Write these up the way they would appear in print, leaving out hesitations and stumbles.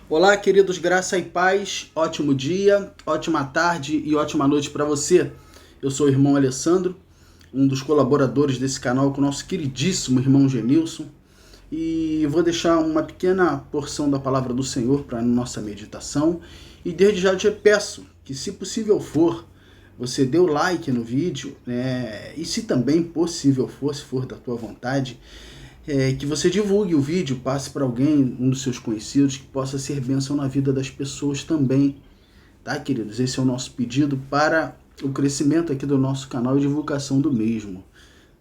Olá, queridos, graça e paz, ótimo dia, ótima tarde e ótima noite para você. Eu sou o irmão Alessandro, um dos colaboradores desse canal com o nosso queridíssimo irmão Genilson, e vou deixar uma pequena porção da palavra do Senhor para a nossa meditação, e desde já te peço que, se possível for, você dê o like no vídeo, e se também possível for, se for da tua vontade, que você divulgue o vídeo, passe para alguém, um dos seus conhecidos, que possa ser bênção na vida das pessoas também, tá, queridos? Esse é o nosso pedido para o crescimento aqui do nosso canal e divulgação do mesmo,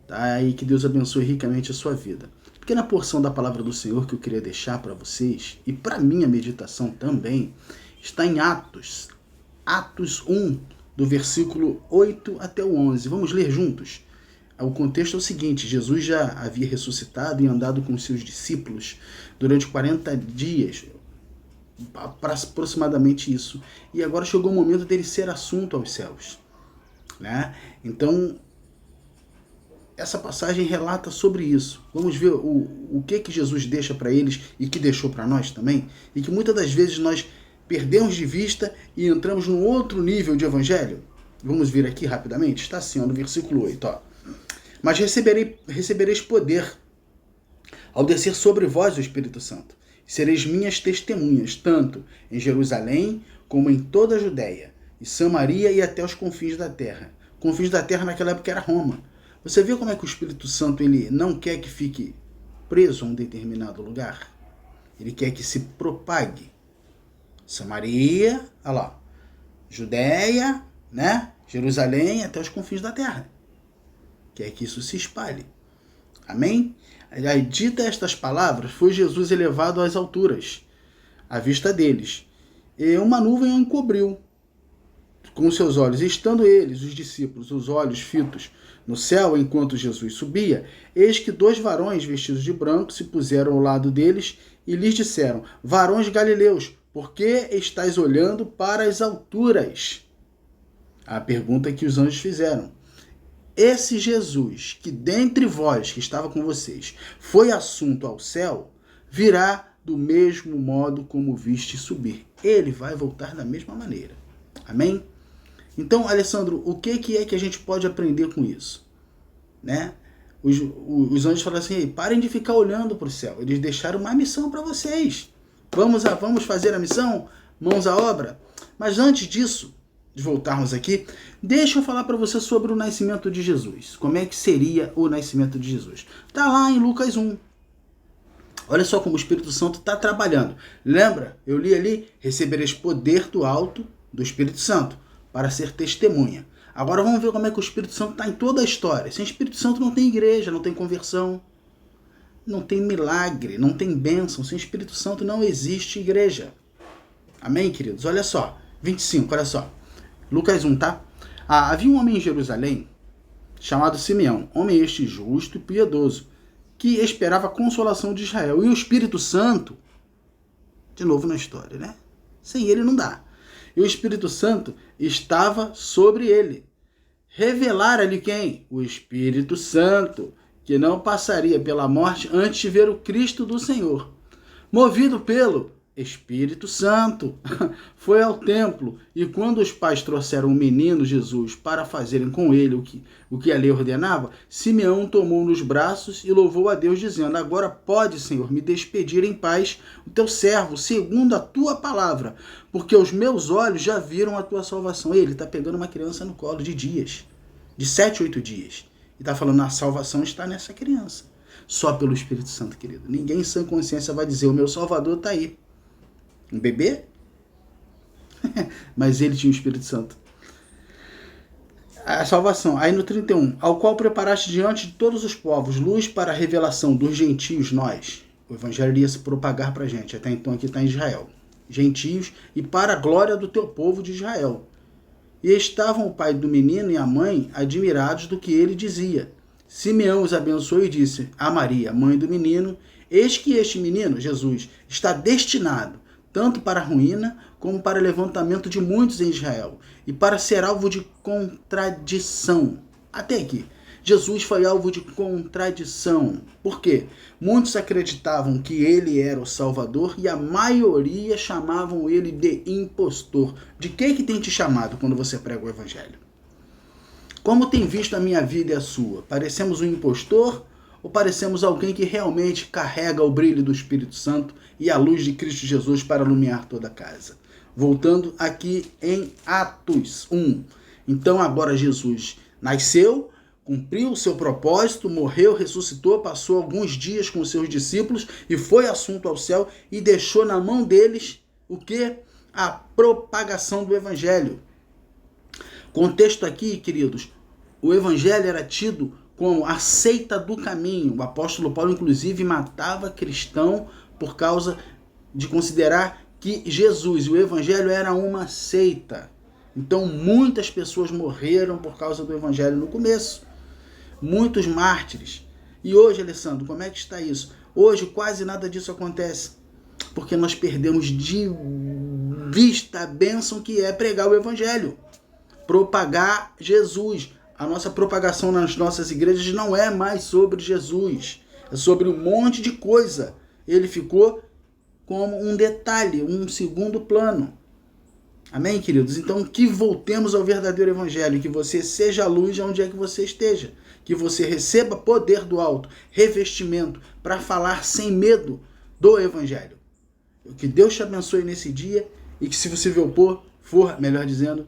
tá? E que Deus abençoe ricamente a sua vida. Pequena porção da palavra do Senhor que eu queria deixar para vocês, e para minha meditação também, está em Atos 1, do versículo 8 até o 11. Vamos ler juntos? O contexto é o seguinte: Jesus já havia ressuscitado e andado com seus discípulos durante 40 dias, aproximadamente isso. E agora chegou o momento dele ser assunto aos céus, né? Então, essa passagem relata sobre isso. Vamos ver o que Jesus deixa para eles e que deixou para nós também, e que muitas das vezes nós perdemos de vista e entramos num outro nível de evangelho. Vamos ver aqui rapidamente. Está assim, no versículo 8, ó. Mas recebereis poder ao descer sobre vós o Espírito Santo. Sereis minhas testemunhas, tanto em Jerusalém como em toda a Judéia, e Samaria e até os confins da terra. Confins da terra naquela época era Roma. Você vê como é que o Espírito Santo ele não quer que fique preso a um determinado lugar? Ele quer que se propague. Samaria, olha lá, Judéia, né? Jerusalém até os confins da terra. Quer que isso se espalhe. Amém? Aí, dita estas palavras, foi Jesus elevado às alturas, à vista deles. E uma nuvem o encobriu com os seus olhos. E estando eles, os discípulos, os olhos fitos no céu, enquanto Jesus subia, eis que 2 varões vestidos de branco se puseram ao lado deles e lhes disseram: varões galileus, por que estáis olhando para as alturas? A pergunta que os anjos fizeram. Esse Jesus, que dentre vós, que estava com vocês, foi assunto ao céu, virá do mesmo modo como viste subir. Ele vai voltar da mesma maneira. Amém? Então, Alessandro, o que é que a gente pode aprender com isso? Né? Os anjos falaram assim: parem de ficar olhando para o céu. Eles deixaram uma missão para vocês. Vamos fazer a missão? Mãos à obra? Mas antes disso, de voltarmos aqui, deixa eu falar para você sobre o nascimento de Jesus. Como é que seria o nascimento de Jesus? Está lá em Lucas 1. Olha só como o Espírito Santo está trabalhando. Lembra? Eu li ali: recebereis poder do alto do Espírito Santo para ser testemunha. Agora vamos ver como é que o Espírito Santo está em toda a história. Sem Espírito Santo não tem igreja, não tem conversão, não tem milagre, não tem bênção. Sem Espírito Santo não existe igreja. Amém, queridos? Olha só, 25, olha só. Lucas 1, tá? Havia um homem em Jerusalém chamado Simeão, homem este justo e piedoso, que esperava a consolação de Israel. E o Espírito Santo, de novo na história, né? Sem ele não dá. E o Espírito Santo estava sobre ele. Revelara-lhe quem? O Espírito Santo, que não passaria pela morte antes de ver o Cristo do Senhor. Movido pelo Espírito Santo, foi ao templo, e quando os pais trouxeram o menino Jesus para fazerem com ele o que a lei ordenava, Simeão tomou nos braços e louvou a Deus, dizendo: agora pode, Senhor, me despedir em paz o teu servo, segundo a tua palavra, porque os meus olhos já viram a tua salvação. Ele está pegando uma criança no colo de dias, de 7, 8 dias, e está falando: a salvação está nessa criança, só pelo Espírito Santo, querido. Ninguém em sã consciência vai dizer: o meu Salvador está aí. Um bebê? Mas ele tinha o Espírito Santo. A salvação. Aí no 31. Ao qual preparaste diante de todos os povos luz para a revelação dos gentios, nós. O evangelho ia se propagar para a gente. Até então aqui está em Israel. Gentios, e para a glória do teu povo de Israel. E estavam o pai do menino e a mãe admirados do que ele dizia. Simeão os abençoou e disse a Maria, mãe do menino: eis que este menino, Jesus, está destinado tanto para a ruína, como para o levantamento de muitos em Israel, e para ser alvo de contradição. Até aqui. Jesus foi alvo de contradição. Por quê? Muitos acreditavam que ele era o Salvador e a maioria chamavam ele de impostor. De que tem te chamado quando você prega o Evangelho? Como tem visto a minha vida e a sua? Parecemos um impostor ou parecemos alguém que realmente carrega o brilho do Espírito Santo e a luz de Cristo Jesus para iluminar toda a casa? Voltando aqui em Atos 1. Então agora Jesus nasceu, cumpriu o seu propósito, morreu, ressuscitou, passou alguns dias com os seus discípulos e foi assunto ao céu e deixou na mão deles o quê? A propagação do Evangelho. Contexto aqui, queridos, o Evangelho era tido como a seita do caminho. O apóstolo Paulo, inclusive, matava cristão por causa de considerar que Jesus e o Evangelho era uma seita. Então, muitas pessoas morreram por causa do Evangelho no começo. Muitos mártires. E hoje, Alessandro, como é que está isso? Hoje quase nada disso acontece. Porque nós perdemos de vista a bênção que é pregar o Evangelho. Propagar Jesus. A nossa propagação nas nossas igrejas não é mais sobre Jesus. É sobre um monte de coisa. Ele ficou como um detalhe, um segundo plano. Amém, queridos? Então, que voltemos ao verdadeiro Evangelho, que você seja a luz onde é que você esteja, que você receba poder do alto, revestimento, para falar sem medo do Evangelho. Que Deus te abençoe nesse dia e que se você for, melhor dizendo,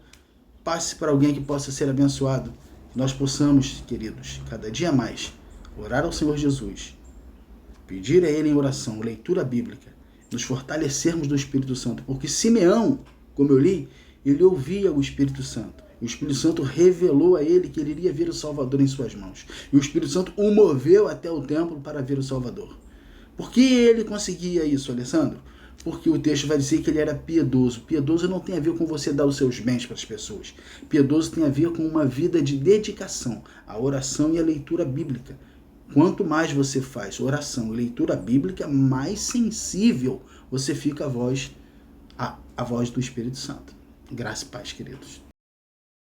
passe para alguém que possa ser abençoado. Que nós possamos, queridos, cada dia mais, orar ao Senhor Jesus, pedir a Ele em oração, leitura bíblica, nos fortalecermos do Espírito Santo, porque Simeão, como eu li, ele ouvia o Espírito Santo. E o Espírito Santo revelou a ele que ele iria ver o Salvador em suas mãos. E o Espírito Santo o moveu até o templo para ver o Salvador. Por que ele conseguia isso, Alessandro? Porque o texto vai dizer que ele era piedoso. Piedoso não tem a ver com você dar os seus bens para as pessoas. Piedoso tem a ver com uma vida de dedicação à oração e à leitura bíblica. Quanto mais você faz oração e leitura bíblica, mais sensível você fica à voz do Espírito Santo. Graça e paz, queridos.